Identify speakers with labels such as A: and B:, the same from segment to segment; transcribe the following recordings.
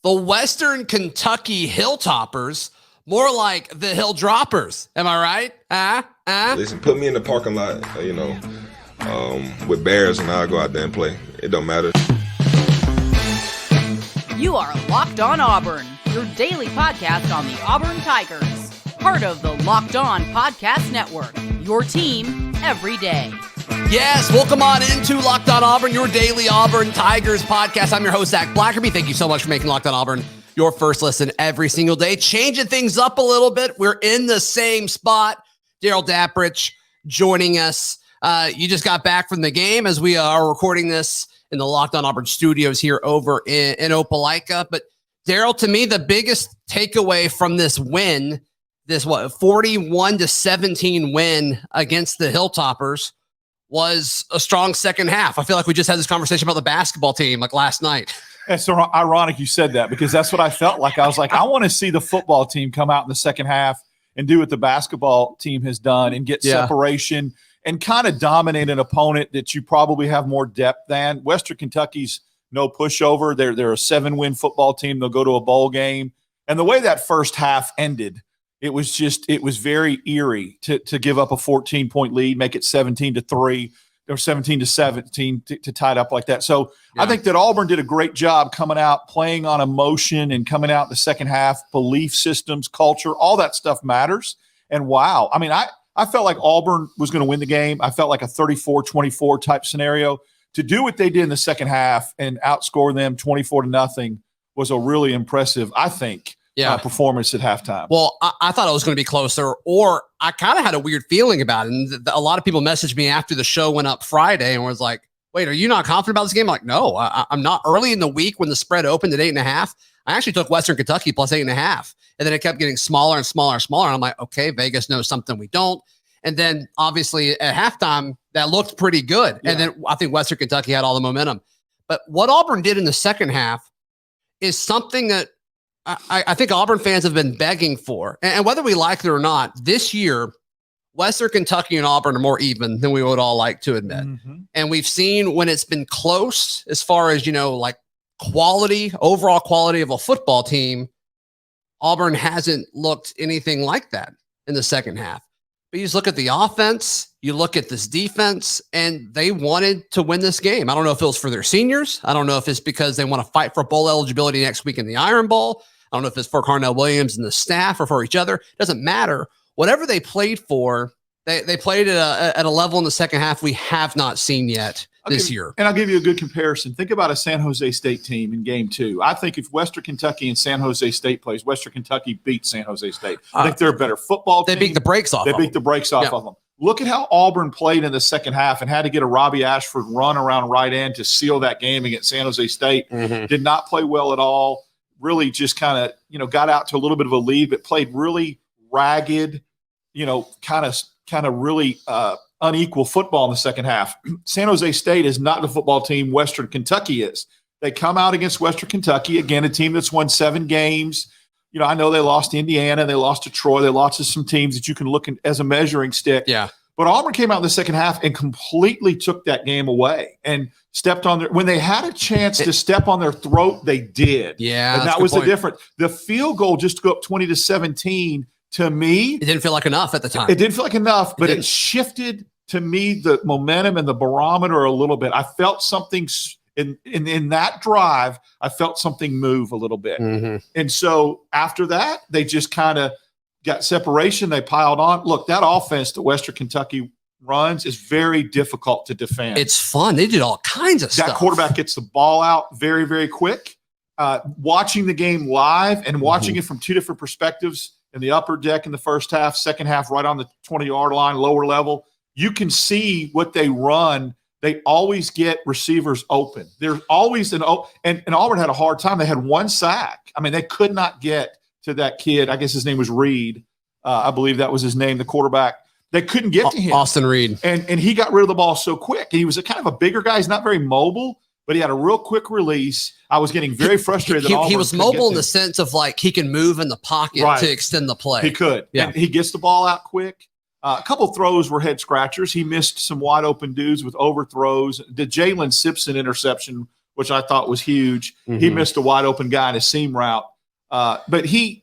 A: the Western Kentucky Hilltoppers, more like the Hill Droppers. Am I right?
B: Listen, put me in the parking lot, with Bears, and I'll go out there and play. It don't matter.
C: You are Locked On Auburn, your daily podcast on the Auburn Tigers. Part of the Locked On Podcast Network, your team every day.
A: Yes, welcome on into Locked On Auburn, your daily Auburn Tigers podcast. I'm your host, Zach Blackerby. Thank you so much for making Locked On Auburn your first listen every single day. Changing things up a little bit. We're in the same spot. Darrell Dapprich joining us. You just got back from the game as we are recording this in the Locked On Auburn studios here over in Opelika. But Darrell, to me, the biggest takeaway from this win, 41-17 win against the Hilltoppers, was a strong second half. I feel like we just had this conversation about the basketball team like last night.
D: It's so ironic you said that, because that's what I felt like. I was like, I want to see the football team come out in the second half and do what the basketball team has done and get separation and kind of dominate an opponent that you probably have more depth than. Western Kentucky's no pushover. They're a 7-win football team. They'll go to a bowl game. And the way that first half ended, it was very eerie to give up a 14-point lead, make it 17-3 or 17-17 to tie it up like that. So I think that Auburn did a great job coming out, playing on emotion and coming out in the second half. Belief systems, culture, all that stuff matters. And wow, I mean, I felt like Auburn was going to win the game. I felt like a 34-24 type scenario. To do what they did in the second half and outscore them 24-0 was a really impressive, I think, performance at halftime.
A: Well, I thought it was going to be closer, or I kind of had a weird feeling about it. And a lot of people messaged me after the show went up Friday and was like, wait, are you not confident about this game? I'm like, no, I'm not. Early in the week when the spread opened at 8.5, I actually took Western Kentucky plus 8.5. And then it kept getting smaller and smaller and smaller. And I'm like, okay, Vegas knows something we don't. And then obviously at halftime, that looked pretty good. Yeah. And then I think Western Kentucky had all the momentum. But what Auburn did in the second half is something that I think Auburn fans have been begging for. And whether we like it or not, this year, Western Kentucky and Auburn are more even than we would all like to admit. Mm-hmm. And we've seen when it's been close, as far as, like quality, overall quality of a football team, Auburn hasn't looked anything like that in the second half. But you just look at the offense, you look at this defense, and they wanted to win this game. I don't know if it was for their seniors. I don't know if it's because they want to fight for bowl eligibility next week in the Iron Bowl. I don't know if it's for Carnell Williams and the staff or for each other. It doesn't matter. Whatever they played for, they played at a level in the second half we have not seen yet this year.
D: And I'll give you a good comparison. Think about a San Jose State team in game 2. I think if Western Kentucky and San Jose State plays, Western Kentucky beats San Jose State. I think they're a better football team.
A: They beat the brakes off.
D: They beat the brakes off of them. Look at how Auburn played in the second half and had to get a Robbie Ashford run around right end to seal that game against San Jose State. Mm-hmm. Did not play well at all. Really just kind of, got out to a little bit of a lead, but played really ragged, kind of really unequal football in the second half. San Jose State is not the football team Western Kentucky is. They come out against Western Kentucky, again, a team that's won 7 games. I know they lost to Indiana, they lost to Troy, they lost to some teams that you can look at as a measuring stick.
A: Yeah.
D: But Auburn came out in the second half and completely took that game away and stepped on when they had a chance to step on their throat, they did.
A: Yeah.
D: And that was the difference. The field goal just to go up 20-17, to me,
A: it didn't feel like enough at the time.
D: It didn't feel like enough, but it shifted to me the momentum and the barometer a little bit. I felt something in that drive. I felt something move a little bit. Mm-hmm. And so after that, they just kind of got separation. They piled on. Look, that offense that Western Kentucky runs is very difficult to defend.
A: It's fun. They did all kinds of stuff.
D: That quarterback gets the ball out very, very quick. Watching the game live and watching it from 2 different perspectives, in the upper deck in the first half, second half right on the 20-yard line, lower level, you can see what they run. They always get receivers open. There's always and Auburn had a hard time. They had 1 sack. I mean, they could not get to that kid. I guess his name was Reed. I believe that was his name, the quarterback. They couldn't get to him.
A: Austin Reed.
D: And he got rid of the ball so quick. And he was a kind of a bigger guy. He's not very mobile, but he had a real quick release. I was getting very frustrated.
A: He was mobile in the sense of like he can move in the pocket to extend the play.
D: He could. Yeah. And he gets the ball out quick. A couple throws were head scratchers. He missed some wide open dudes with overthrows. The Jaylin Simpson interception which I thought was huge. He missed a wide open guy in a seam route. But he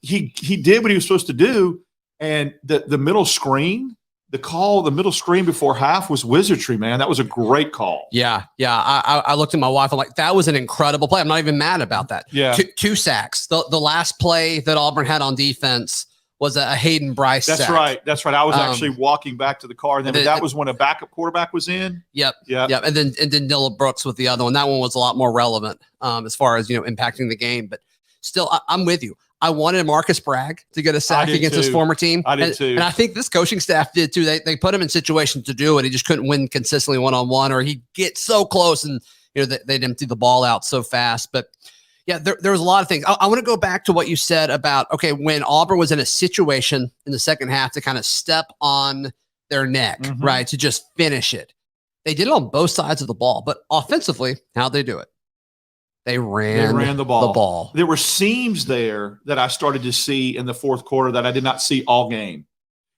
D: did what he was supposed to do. And the middle screen, the middle screen before half was wizardry, man. That was a great call.
A: Yeah. I looked at my wife. I'm like, that was an incredible play. I'm not even mad about that.
D: Yeah.
A: Two sacks. The last play that Auburn had on defense was a Hayden Bryce
D: That's
A: sack.
D: right. That's right. I was actually walking back to the car. And then that was when a backup quarterback was in.
A: Yep. And then Dilla Brooks with the other one. That one was a lot more relevant as far as, impacting the game. But still, I'm with you. I wanted Marcus Bragg to get a sack against his former team.
D: I did too.
A: And I think this coaching staff did too. They put him in situations to do it. He just couldn't win consistently one-on-one, or he'd get so close and they'd empty the ball out so fast. But yeah, there was a lot of things. I want to go back to what you said about, okay, when Auburn was in a situation in the second half to kind of step on their neck, right, to just finish it. They did it on both sides of the ball. But offensively, how'd they do it? They ran the ball.
D: There were seams there that I started to see in the fourth quarter that I did not see all game.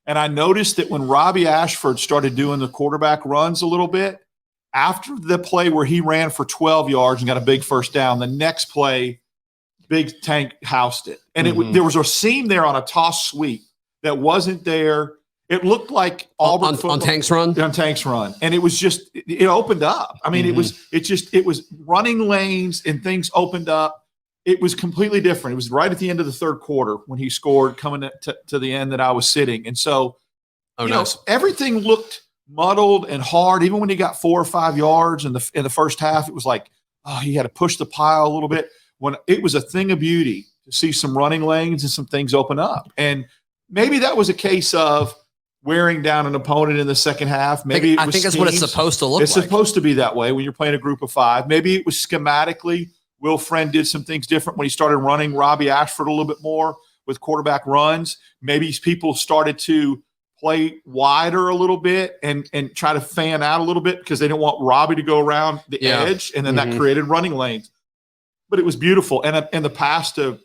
D: And I noticed that when Robbie Ashford started doing the quarterback runs a little bit, after the play where he ran for 12 yards and got a big first down, the next play, Big Tank housed it. And there was a seam there on a toss sweep that wasn't there. It looked like Auburn
A: on Tank's run.
D: On Tank's run, and it was just it opened up. I mean, it was running lanes and things opened up. It was completely different. It was right at the end of the third quarter when he scored, coming to the end that I was sitting, and so everything looked muddled and hard. Even when he got 4 or 5 yards in the first half, it was like he had to push the pile a little bit. When it was a thing of beauty to see some running lanes and some things open up, and maybe that was a case of wearing down an opponent in the second half. Maybe
A: I think that's what it's supposed to look like.
D: It's supposed to be that way when you're playing a group of 5. Maybe it was schematically. Will Friend did some things different when he started running Robbie Ashford a little bit more with quarterback runs. Maybe people started to play wider a little bit and try to fan out a little bit because they didn't want Robbie to go around the edge, and then that created running lanes. But it was beautiful. And the pass to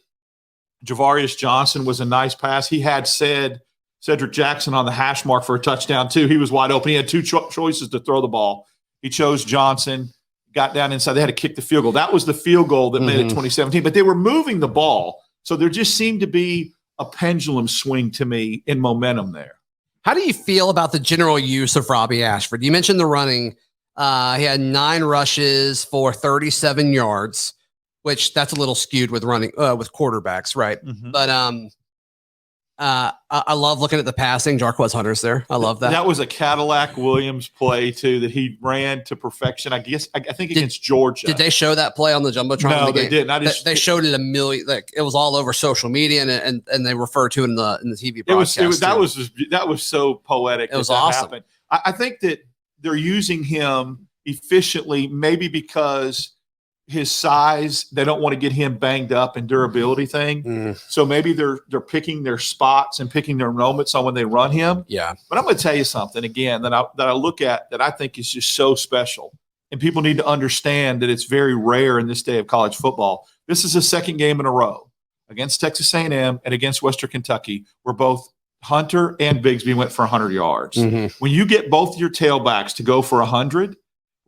D: Javarius Johnson was a nice pass. He had Cedric Jackson on the hash mark for a touchdown, too. He was wide open. He had 2 choices to throw the ball. He chose Johnson, got down inside. They had to kick the field goal. That was the field goal that made it 2017. But they were moving the ball. So there just seemed to be a pendulum swing to me in momentum there.
A: How do you feel about the general use of Robbie Ashford? You mentioned the running. He had 9 rushes for 37 yards, which that's a little skewed with running with quarterbacks, right? But I love looking at the passing. Jarquez Hunter's there. I love that.
D: That was a Cadillac Williams play too that he ran to perfection. I think against Georgia.
A: Did they show that play on the jumbotron?
D: No, they didn't.
A: They showed it a million. Like it was all over social media, and they refer to it in the TV broadcast.
D: That was so poetic.
A: It was awesome.
D: Happened. I think that they're using him efficiently, maybe because his size, they don't want to get him banged up and durability thing. So maybe they're picking their spots and picking their moments on when they run him.
A: Yeah.
D: But I'm going to tell you something again that I look at that I think is just so special. And people need to understand that it's very rare in this day of college football. This is the second game in a row against Texas A&M and against Western Kentucky, where both Hunter and Bigsby went for 100 yards. When you get both your tailbacks to go for 100,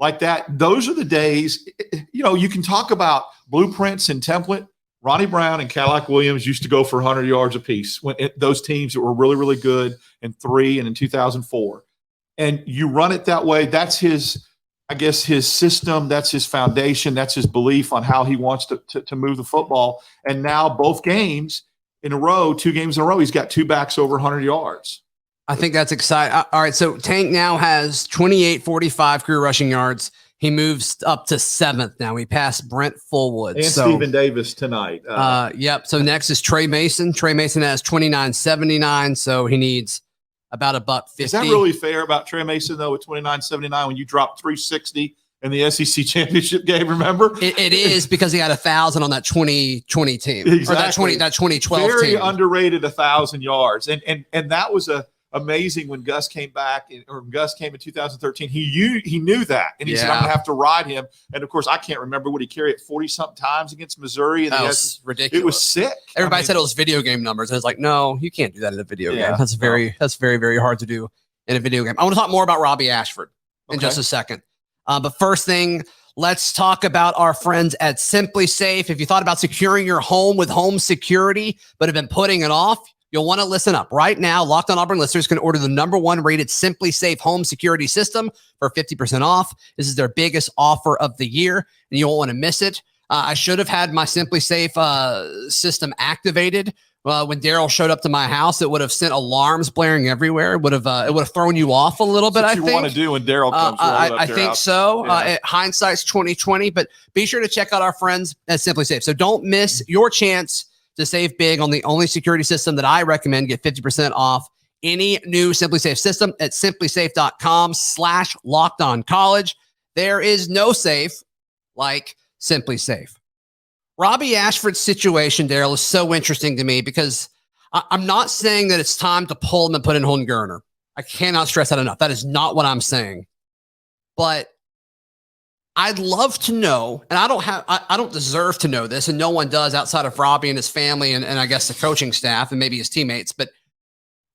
D: like that, those are the days, you can talk about blueprints and template. Ronnie Brown and Cadillac Williams used to go for 100 yards apiece when those teams that were really, really good in 3 and in 2004. And you run it that way. That's his system. That's his foundation. That's his belief on how he wants to move the football. And now both games in a row, 2 games in a row, he's got 2 backs over 100 yards.
A: I think that's exciting. All right, so Tank now has 28-45 career rushing yards. He moves up to 7th now. He passed Brent Fullwood.
D: And Stephen Davis tonight.
A: Yep. So next is Trey Mason. Trey Mason has 29.79, so he needs about $1.50.
D: Is that really fair about Trey Mason, though, with 29.79 when you dropped 360 in the SEC championship game, remember?
A: It is because he had 1,000 on that 2020 team.
D: Exactly.
A: Or that 2012
D: Very
A: team.
D: Very underrated 1,000 yards. And that was amazing when Gus came back, or Gus came in 2013. He knew that, and he said, "I'm gonna have to ride him." And of course, I can't remember what he carried 40-something times against Missouri. And
A: that was ridiculous.
D: It was sick.
A: Everybody said it was video game numbers, and it's like, no, you can't do that in a video game. That's very, very hard to do in a video game. I want to talk more about Robbie Ashford in just a second. But first thing, Let's talk about our friends at Simply Safe. If you thought about securing your home with home security, but have been putting it off, you'll want to listen up. Right now, Locked On Auburn listeners can order the #1 rated Simply Safe home security system for 50% off. This is their biggest offer of the year, and you won't want to miss it. I should have had my Simply Safe system activated. When Darrell showed up to my house, it would have sent alarms blaring everywhere. It would have thrown you off a little bit.
D: What
A: I
D: you
A: think.
D: Want to do when Darrell comes?
A: I think so.
D: Yeah.
A: Hindsight's 2020, but be sure to check out our friends at Simply Safe. So don't miss your chance to save big on the only security system that I recommend. Get 50% off any new Simply Safe system at simplysafe.com/lockedoncollege. There is no safe like Simply Safe. Robbie Ashford's situation, Darrell, is so interesting to me because I'm not saying that it's time to pull him and put in Holden Geriner. I cannot stress that enough. That is not what I'm saying. But I'd love to know, and I don't deserve to know this, and no one does outside of Robbie and his family and I guess the coaching staff and maybe his teammates, but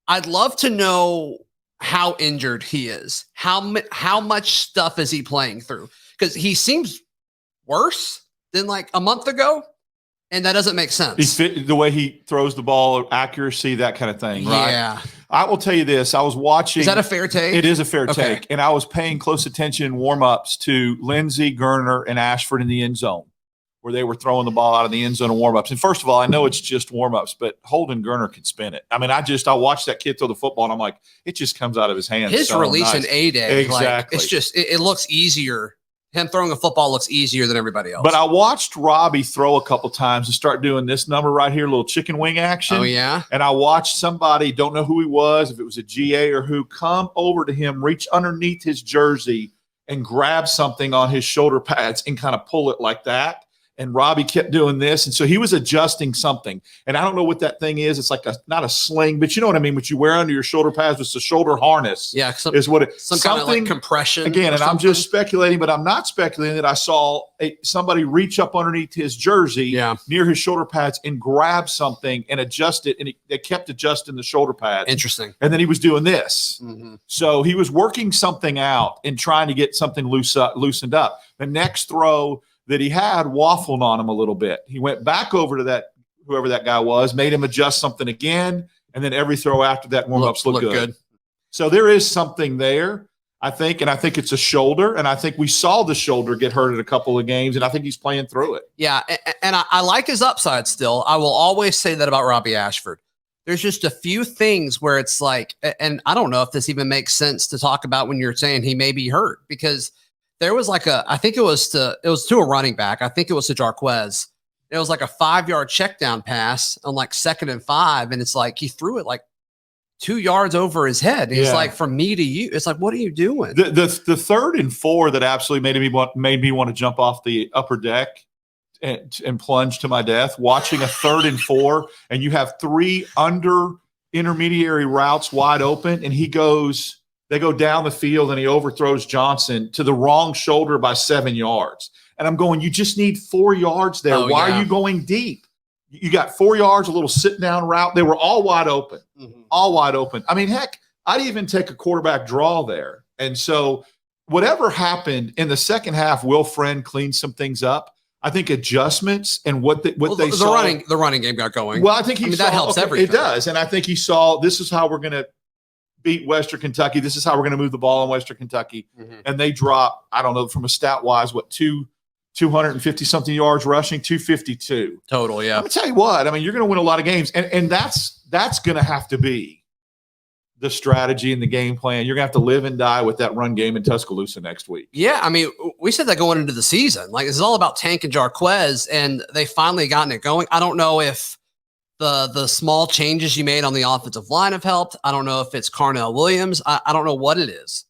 A: I'd love to know how injured he is. How much stuff is he playing through? Because he seems worse than like a month ago, and that doesn't make sense.
D: He's fit, the way he throws the ball, accuracy, that kind of thing, right?
A: Yeah.
D: I will tell you this. I was watching.
A: Is that a fair take?
D: It is a fair take. And I was paying close attention in warm-ups to Lindsey, Geriner, and Ashford in the end zone, where they were throwing the ball out of the end zone in warm-ups. And first of all, I know it's just warm-ups, but Holden Geriner can spin it. I mean, I watched that kid throw the football, and I'm like, it just comes out of his hands.
A: His release in A-Day.
D: Exactly.
A: Like, it's just, it looks easier. Him throwing a football looks easier than everybody else.
D: But I watched Robbie throw a couple times and start doing this number right here, a little chicken wing action.
A: Oh, yeah?
D: And I watched somebody, don't know who he was, if it was a GA or who, come over to him, reach underneath his jersey and grab something on his shoulder pads and kind of pull it like that. And Robbie kept doing this. And so he was adjusting something. And I don't know what that thing is. It's like not a sling, but you know what I mean? What you wear under your shoulder pads with the shoulder harness.
A: Yeah.
D: Is what it
A: some kind of like compression.
D: Again, and I'm just speculating, but I'm not speculating that I saw somebody reach up underneath his jersey near his shoulder pads and grab something and adjust it. And they kept adjusting the shoulder pads.
A: Interesting.
D: And then he was doing this.
A: Mm-hmm.
D: So he was working something out and trying to get something loosened up. The next throw that he had waffled on him a little bit. He went back over to that, whoever that guy was, made him adjust something again, and then every throw after that warm-ups looked good. So there is something there, I think, and I think it's a shoulder, and I think we saw the shoulder get hurt in a couple of games, and I think he's playing through it.
A: Yeah, and I like his upside still. I will always say that about Robbie Ashford. There's just a few things where it's like, and I don't know if this even makes sense to talk about when you're saying he may be hurt, because there was like I think it was to a running back. I think it was to Jarquez. It was like a 5-yard check down pass on like 2nd and 5. And it's like, he threw it like 2 yards over his head. It's like, from me to you, it's like, what are you doing?
D: The 3rd and 4 that absolutely made me want to jump off the upper deck and plunge to my death, watching a 3rd and 4, and you have 3 under intermediary routes wide open. And they go down the field and he overthrows Johnson to the wrong shoulder by 7 yards. And I'm going, you just need 4 yards there. Why are you going deep? You got 4 yards, a little sit down route. They were all wide open, all wide open. I mean, heck, I'd even take a quarterback draw there. And so whatever happened in the second half, Will Friend cleaned some things up. I think adjustments and they saw.
A: The running game got going.
D: Well, I think that helps everything. It does. And I think he saw, this is how we're going to beat Western Kentucky. This is how we're going to move the ball in Western Kentucky. And they drop, I don't know, from a stat wise, 250 something yards rushing, 252
A: total. Yeah.
D: I'm gonna tell you what, I mean, you're going to win a lot of games, and that's going to have to be the strategy and the game plan. You're going to have to live and die with that run game in Tuscaloosa next week.
A: Yeah. I mean, we said that going into the season, like, this is all about Tank and Jarquez, and they finally gotten it going. I don't know if the small changes you made on the offensive line have helped. I don't know if it's Carnell Williams. I don't know what it is,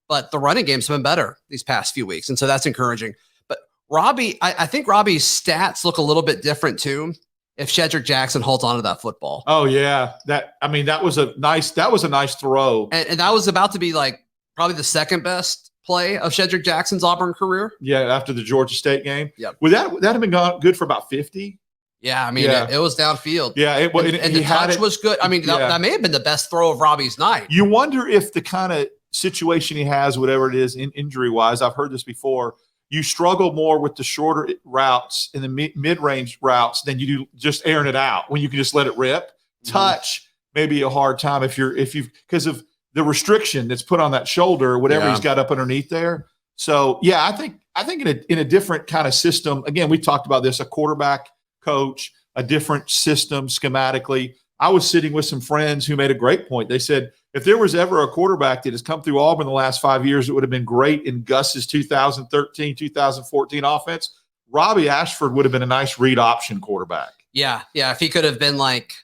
A: but the running game's been better these past few weeks. And so that's encouraging. But Robbie, I think Robbie's stats look a little bit different too if Shedrick Jackson holds onto that football.
D: Oh yeah. That was a nice throw.
A: And that was about to be like probably the second best play of Shedrick Jackson's Auburn career.
D: Yeah. After the Georgia State game.
A: Yep.
D: Would that have been good for about 50?
A: Yeah, I mean, it was downfield.
D: Yeah,
A: and the touch was good. I mean, that may have been the best throw of Robbie's night.
D: You wonder if the kind of situation he has, whatever it is, injury-wise, I've heard this before, you struggle more with the shorter routes and the mid-range routes than you do just airing it out when you can just let it rip. Touch may be a hard time because of the restriction that's put on that shoulder, whatever he's got up underneath there. So yeah, I think in a different kind of system. Again, we talked about this: a quarterback coach, a different system schematically. I was sitting with some friends who made a great point. They said, if there was ever a quarterback that has come through Auburn the last 5 years, it would have been great in Gus's 2013, 2014 offense. Robbie Ashford would have been a nice read option quarterback.
A: Yeah. If he could have been like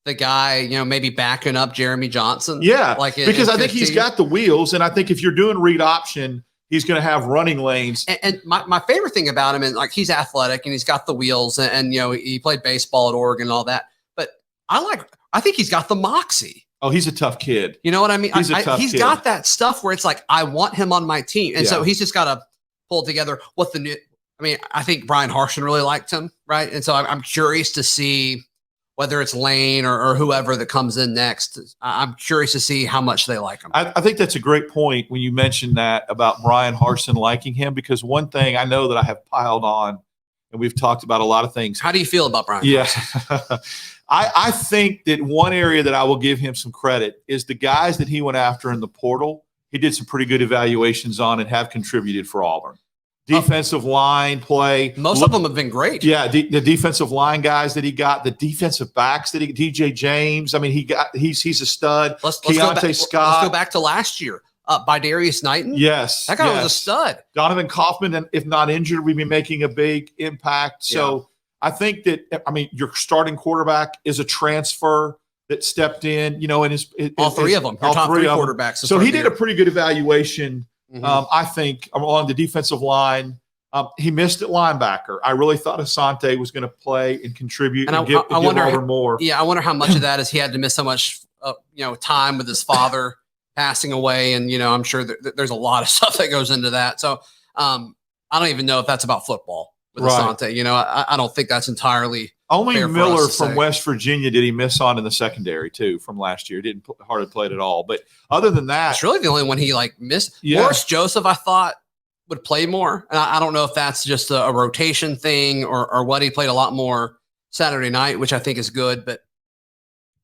A: the guy, maybe backing up Jeremy Johnson.
D: Yeah,
A: because
D: I think he's got the wheels, and I think if you're doing read option, he's going to have running lanes.
A: And my favorite thing about him is like he's athletic and he's got the wheels, and he played baseball at Oregon and all that. But I think he's got the moxie.
D: Oh, he's a tough kid.
A: You know what I mean?
D: He's a tough kid.
A: Got that stuff where it's like, I want him on my team. And so he's just got to pull together I think Brian Harsin really liked him, right? And so I'm curious to see whether it's Lane or whoever that comes in next. I'm curious to see how much they like him.
D: I think that's a great point when you mentioned that about Brian Harsin liking him, because one thing I know that I have piled on, and we've talked about a lot of things.
A: How do you feel about Brian Harsin?
D: I think that one area that I will give him some credit is the guys that he went after in the portal. He did some pretty good evaluations on and have contributed for Auburn. Defensive line play.
A: Most of them have been great.
D: Yeah, the defensive line guys that he got, the defensive backs that DJ James. I mean, he's a stud.
A: Let's
D: Scott.
A: Let's go back to last year. By Darius Knighton.
D: Yes.
A: That guy was a stud.
D: Donovan Kaufman, and if not injured, we'd be making a big impact. So I think that, your starting quarterback is a transfer that stepped in, and
A: all three of them. Your top three quarterbacks.
D: So he did a pretty good evaluation. I think along the defensive line. He missed at linebacker. I really thought Asante was going to play and contribute and give Auburn more.
A: Yeah, I wonder how much of that is he had to miss so much, time with his father passing away, and I'm sure there's a lot of stuff that goes into that. So I don't even know if that's about football with Asante. I don't think that's entirely.
D: Only Miller from West Virginia did he miss on in the secondary too from last year. Didn't hardly play it at all. But other than that,
A: it's really the only one he missed. Morris Joseph, I thought, would play more, and I don't know if that's just a rotation thing or what. He played a lot more Saturday night, which I think is good, but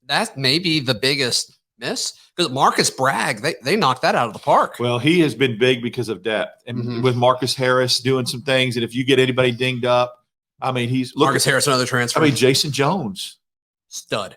A: that may be the biggest miss because Marcus Bragg, they knocked that out of the park.
D: Well, he has been big because of depth, and with Marcus Harris doing some things, and if you get anybody dinged up,
A: Marcus Harris, another transfer.
D: Jason Jones,
A: stud.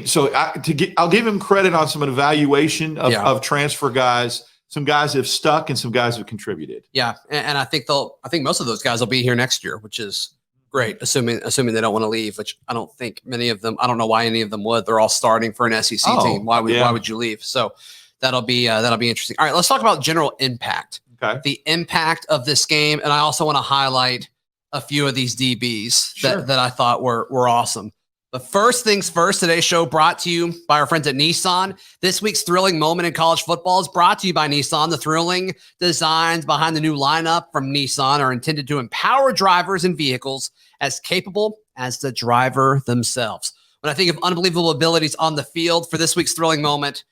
D: So I'll give him credit on some evaluation of transfer guys. Some guys have stuck and some guys have contributed.
A: Yeah, and I think most of those guys will be here next year, which is great, assuming they don't want to leave, which I don't think many of them. I don't know why any of them would. They're all starting for an SEC team. Why would you leave? So that'll be interesting. All right, let's talk about general impact.
D: Okay,
A: the impact of this game, and I also want to highlight a few of these DBs that I thought were awesome. But first things first, today's show brought to you by our friends at Nissan. This week's thrilling moment in college football is brought to you by Nissan. The thrilling designs behind the new lineup from Nissan are intended to empower drivers and vehicles as capable as the driver themselves. When I think of unbelievable abilities on the field for this week's thrilling moment,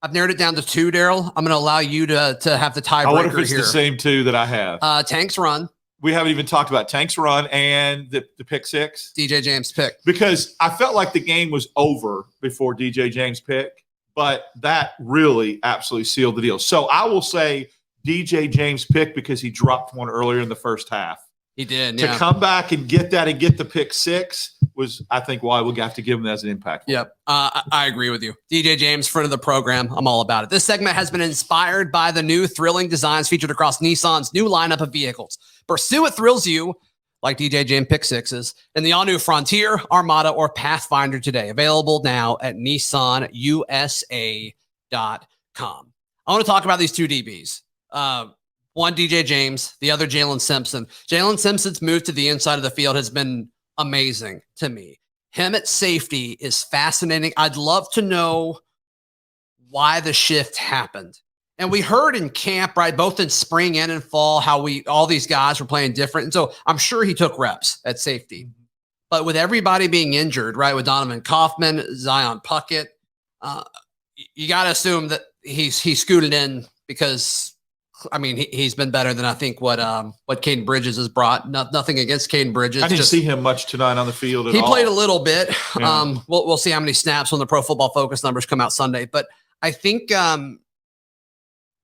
A: I've narrowed it down to two, Darrell. I'm going to allow you to have the tiebreaker here.
D: What if it's the same two that I have?
A: Tank's run.
D: We haven't even talked about Tank's run and the pick six.
A: DJ James pick.
D: Because I felt like the game was over before DJ James pick, but that really absolutely sealed the deal. So I will say DJ James pick because he dropped one earlier in the first half.
A: He did,
D: To come back and get that and get the pick six was, I think, why we'll have to give him as an impact.
A: Yep, I agree with you. DJ James, friend of the program. I'm all about it. This segment has been inspired by the new thrilling designs featured across Nissan's new lineup of vehicles. Pursue what thrills you, like DJ James pick sixes, in the all-new Frontier, Armada, or Pathfinder today. Available now at NissanUSA.com. I want to talk about these two DBs. One, DJ James, the other, Jaylin Simpson. Jaylin Simpson's move to the inside of the field has been amazing to me. Him at safety is fascinating. I'd love to know why the shift happened. And we heard in camp, right, both in spring and in fall, how all these guys were playing different. And so I'm sure he took reps at safety. But with everybody being injured, right, with Donovan Kaufman, Zion Puckett, you got to assume that he scooted in because I mean, he's been better than I think what Caden Bridges has brought. Nothing against Caden Bridges.
D: I didn't see him much tonight on the field at all.
A: He played a little bit.
D: Yeah.
A: We'll see how many snaps when the Pro Football Focus numbers come out Sunday. But I think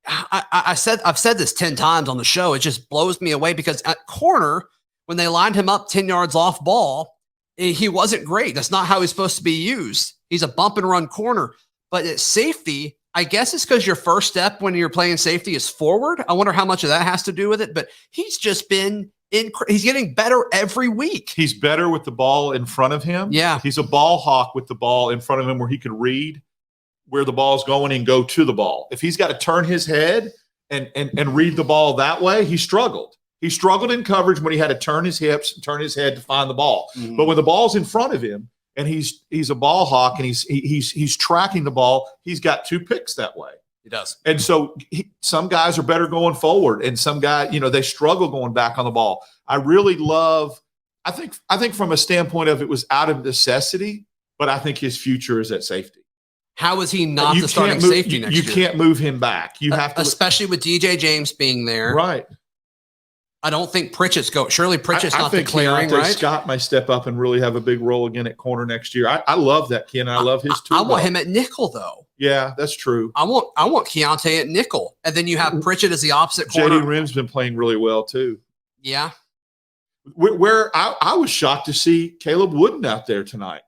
A: I've said this 10 times on the show. It just blows me away because at corner, when they lined him up 10 yards off ball, he wasn't great. That's not how he's supposed to be used. He's a bump and run corner. But at safety, I guess it's because your first step when you're playing safety is forward. I wonder how much of that has to do with it. But he's just been he's getting better every week.
D: He's better with the ball in front of him.
A: Yeah.
D: He's a ball hawk with the ball in front of him where he can read where the ball is going and go to the ball. If he's got to turn his head and read the ball that way, he struggled. He struggled in coverage when he had to turn his hips and turn his head to find the ball. Mm-hmm. But when the ball's in front of him and he's a ball hawk and he's tracking the ball, he's got 2 picks that way.
A: He does.
D: And so some guys are better going forward, and some guys, they struggle going back on the ball. I really love. I think from a standpoint of it was out of necessity, but I think his future is at safety.
A: How is he not the starting safety next year?
D: You can't move him back. You have to,
A: especially with DJ James being there.
D: Right.
A: I don't think Pritchett's go. Surely Pritchett's not declaring,
D: right?
A: Scott
D: might step up and really have a big role again at corner next year. I love that kid, and I love his tool.
A: I want him at nickel, though.
D: Yeah, that's true.
A: I want Keontae at nickel, and then you have Pritchett as the opposite corner.
D: JD Rim's been playing really well too.
A: Yeah.
D: Where I was shocked to see Caleb Wooden out there tonight.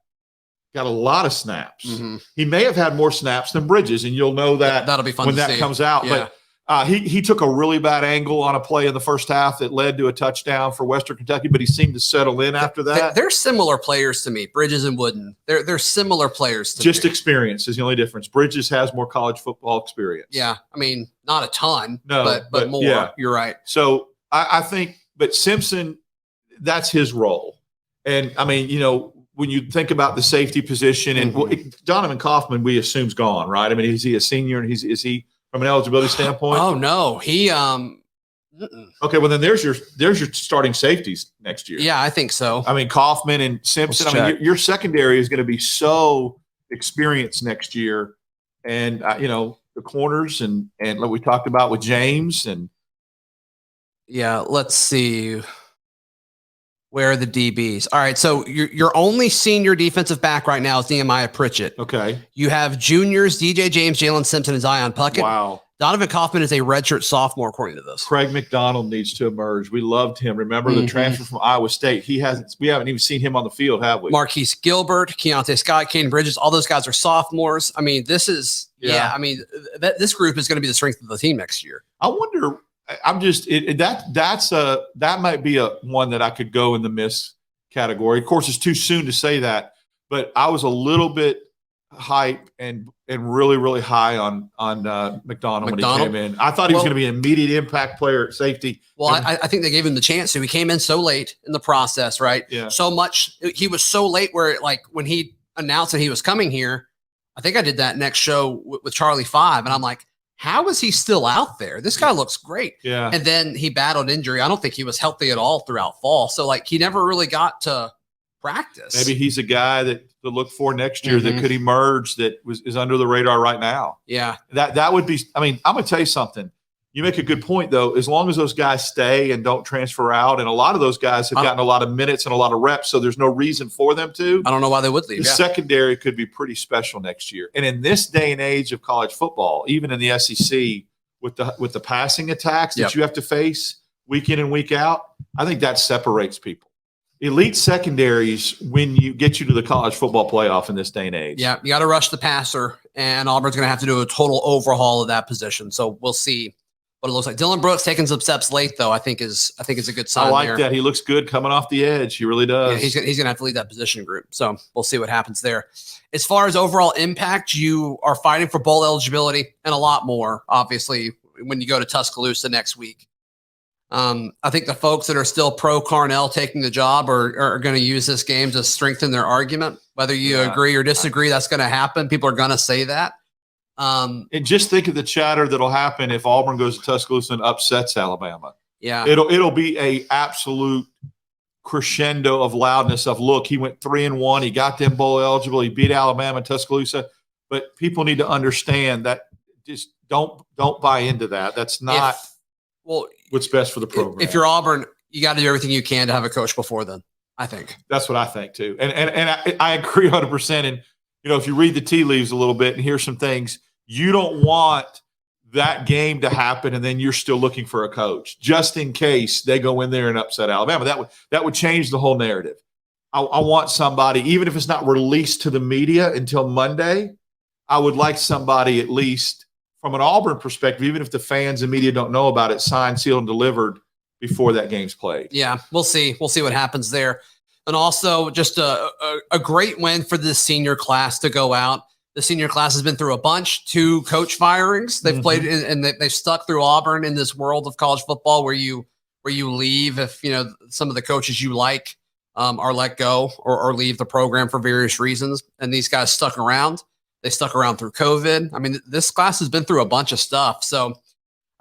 D: Got a lot of snaps. Mm-hmm. He may have had more snaps than Bridges, and you'll know that
A: that'll be fun
D: when
A: to
D: that
A: see.
D: Comes out.
A: Yeah.
D: But he took a really bad angle on a play in the first half that led to a touchdown for Western Kentucky, but he seemed to settle in after that.
A: They're similar players to me, Bridges and Wooden. They're similar players to me.
D: Just experience is the only difference. Bridges has more college football experience.
A: Yeah. I mean, not a ton,
D: no,
A: but more.
D: Yeah.
A: You're right.
D: So I think, but Simpson, that's his role. And I mean, when you think about the safety position and Donovan Kaufman, we assume's gone, right? I mean, is he a senior and is he from an eligibility standpoint?
A: Oh no, he
D: Okay, well then there's your starting safeties next year.
A: Yeah, I think so.
D: I mean, Kaufman and Simpson. I mean, your secondary is going to be so experienced next year, and the corners and like we talked about with James and
A: yeah. Let's see. Where are the DBs? All right, so your only senior defensive back right now is Nehemiah Pritchett.
D: Okay.
A: You have juniors, DJ James, Jaylin Simpson, and Zion Puckett.
D: Wow.
A: Donovan Kaufman is a redshirt sophomore, according to this.
D: Craig McDonald needs to emerge. We loved him. Remember the transfer from Iowa State? We haven't even seen him on the field, have we?
A: Marquise Gilbert, Keontae Scott, Caden Bridges, all those guys are sophomores. I mean, this is this group is going to be the strength of the team next year.
D: I wonder. I'm just that might be a one that I could go in the miss category. Of course, it's too soon to say that, but I was a little bit hype and really, really high on McDonald when he came in. I thought he was going to be an immediate impact player at safety.
A: Well, I think they gave him the chance to. He came in so late in the process, right?
D: Yeah.
A: So much. He was so late where, like, when he announced that he was coming here, I think I did that next show with Charlie 5, and I'm like, how is he still out there? This guy looks great.
D: Yeah.
A: And then he battled injury. I don't think he was healthy at all throughout fall. So, like, he never really got to practice.
D: Maybe he's a guy that to look for next year that could emerge that is under the radar right now.
A: Yeah.
D: That would be – I mean, I'm going to tell you something. You make a good point, though. As long as those guys stay and don't transfer out, and a lot of those guys have gotten a lot of minutes and a lot of reps, so there's no reason for them to.
A: I don't know why they would leave.
D: The secondary could be pretty special next year. And in this day and age of college football, even in the SEC, with the passing attacks that you have to face week in and week out, I think that separates people. Elite secondaries when you get you to the college football playoff in this day and age.
A: Yeah, you got to rush the passer, and Auburn's going to have to do a total overhaul of that position. So we'll see what it looks like. Dylan Brooks taking some steps late, though, I think is a good sign.
D: I like that. He looks good coming off the edge. He really does.
A: Yeah, he's going to have to lead that position group. So we'll see what happens there. As far as overall impact, you are fighting for bowl eligibility and a lot more, obviously, when you go to Tuscaloosa next week. I think the folks that are still pro Carnell taking the job are going to use this game to strengthen their argument. Whether you agree or disagree, that's going to happen. People are going to say that.
D: And just think of the chatter that'll happen if Auburn goes to Tuscaloosa and upsets Alabama.
A: Yeah,
D: it'll be a absolute crescendo of loudness of, look, he went 3-1, he got them bowl eligible, he beat Alabama and Tuscaloosa. But people need to understand that just don't buy into that. That's not.
A: Well,
D: what's best for the program.
A: If you're Auburn, you got to do everything you can to have a coach before then, I think.
D: That's what I think too. And I agree 100%. And, if you read the tea leaves a little bit and hear some things, you don't want that game to happen and then you're still looking for a coach just in case they go in there and upset Alabama. That would change the whole narrative. I want somebody, even if it's not released to the media until Monday, I would like somebody at least from an Auburn perspective, even if the fans and media don't know about it, signed, sealed, and delivered before that game's played.
A: Yeah, we'll see. We'll see what happens there. And also just a great win for this senior class to go out. The senior class has been through a bunch, 2 coach firings. They've played and they've stuck through Auburn in this world of college football where you leave if, some of the coaches you like are let go or leave the program for various reasons. And these guys stuck around. They stuck around through COVID. I mean, this class has been through a bunch of stuff. So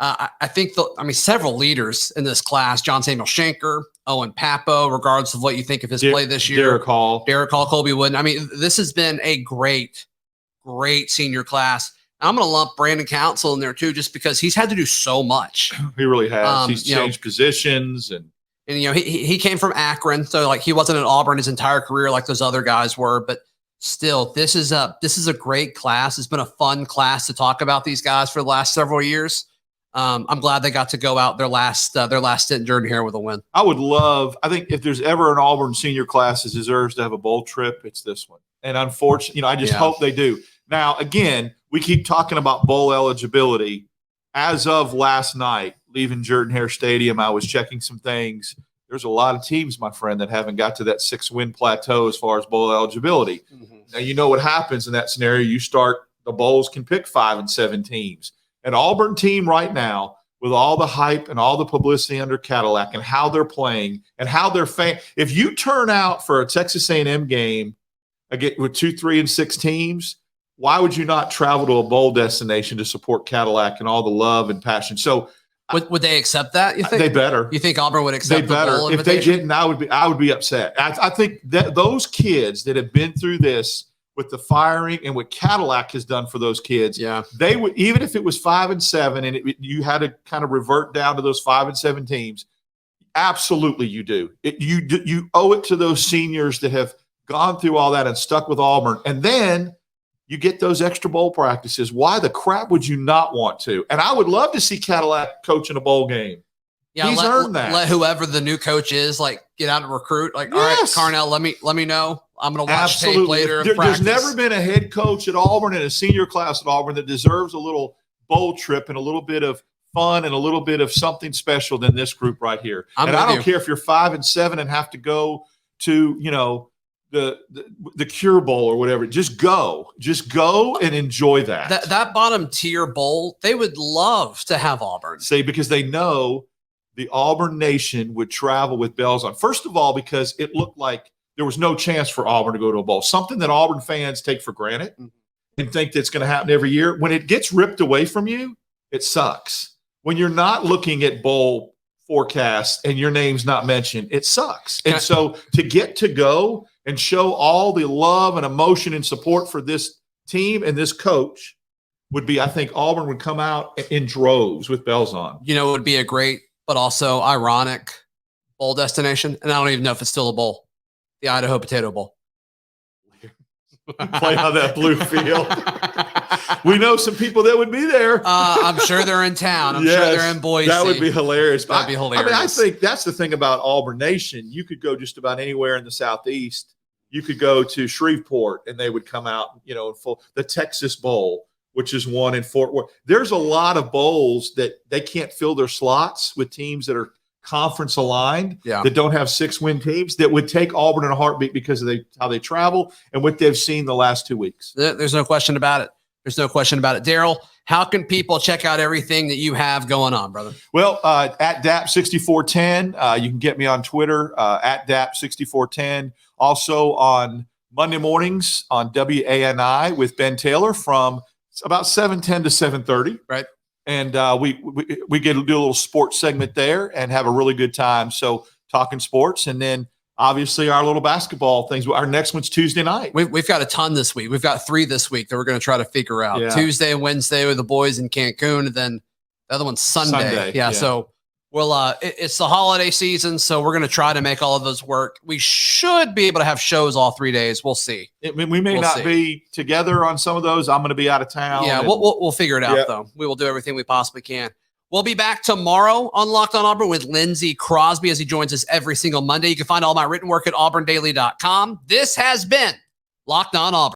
A: I think several leaders in this class, John Samuel Shanker, Owen Papo, regardless of what you think of his play this year. Derek Hall, Colby Wooden. I mean, this has been a great senior class. I'm going to lump Brandon Council in there too, just because he's had to do so much.
D: He really has. He's changed positions and
A: he came from Akron, so like he wasn't at Auburn his entire career like those other guys were, but still, this is a great class. It's been a fun class to talk about these guys for the last several years. I'm glad they got to go out their last stint in Jordan Hare with a win.
D: I think if there's ever an Auburn senior class that deserves to have a bowl trip, it's this one. And unfortunately, I just hope they do. Now, again, we keep talking about bowl eligibility. As of last night, leaving Jordan Hare Stadium, I was checking some things. There's a lot of teams, my friend, that haven't got to that 6-win plateau as far as bowl eligibility. Now, you know what happens in that scenario. The bowls can pick 5 and 7 teams. An Auburn team right now, with all the hype and all the publicity under Cadillac and how they're playing and how they're if you turn out for a Texas A&M game again with 2, 3, and 6 teams, why would you not travel to a bowl destination to support Cadillac and all the love and passion? So
A: would they accept that? You think
D: they better?
A: You think Auburn would accept?
D: They better. If they didn't, I would be upset. I think that those kids that have been through this with the firing and what Cadillac has done for those kids, they would, even if it was 5 and 7 and you had to kind of revert down to those 5 and 7 teams. Absolutely, you do. You owe it to those seniors that have gone through all that and stuck with Auburn, and then you get those extra bowl practices. Why the crap would you not want to? And I would love to see Cadillac coach in a bowl game.
A: Yeah,
D: he's earned that.
A: Let whoever the new coach is, get out and recruit. All right, Carnell, let me know. I'm going to watch tape later.
D: There's never been a head coach at Auburn and a senior class at Auburn that deserves a little bowl trip and a little bit of fun and a little bit of something special than this group right here. I don't care if you're 5 and 7 and have to go to, the Cure Bowl or whatever. Just go and enjoy that.
A: That bottom tier bowl, they would love to have Auburn.
D: Because they know the Auburn Nation would travel with bells on. First of all, because it looked like there was no chance for Auburn to go to a bowl, something that Auburn fans take for granted and think that's going to happen every year. When it gets ripped away from you, it sucks. When you're not looking at bowl forecasts and your name's not mentioned, it sucks. And so to get to go and show all the love and emotion and support for this team and this coach would be, I think Auburn would come out in droves with bells on.
A: It would be a great but also ironic bowl destination. And I don't even know if it's still a bowl. The Idaho Potato Bowl.
D: Play on that blue field. We know some people that would be there.
A: I'm sure they're in town. I'm sure they're in Boise.
D: That would be hilarious.
A: That'd be hilarious.
D: I think that's the thing about Auburn Nation. You could go just about anywhere in the Southeast. You could go to Shreveport and they would come out, the Texas Bowl, which is one in Fort Worth. There's a lot of bowls that they can't fill their slots with teams that are conference aligned, that don't have 6-win teams, that would take Auburn in a heartbeat because of how they travel and what they've seen the last 2 weeks.
A: There's no question about it. Darrell, how can people check out everything that you have going on, brother?
D: Well, at Dapp6410, you can get me on Twitter, at Dapp6410. Also on Monday mornings on WANI with Ben Taylor from about 7:10 to 7:30.
A: Right.
D: And we get to do a little sports segment there and have a really good time. So talking sports, and then obviously our little basketball things. Our next one's Tuesday night.
A: We've got a ton this week. We've got 3 this week that we're going to try to figure out. Tuesday and Wednesday with the boys in Cancun, and then the other one's Sunday. Yeah. So Well, it's the holiday season, so we're going to try to make all of those work. We should be able to have shows all 3 days. We'll see.
D: We may not be together on some of those. I'm going to be out of town.
A: Yeah, we'll figure it out, though. We will do everything we possibly can. We'll be back tomorrow on Locked On Auburn with Lindsey Crosby as he joins us every single Monday. You can find all my written work at auburndaily.com. This has been Locked On Auburn.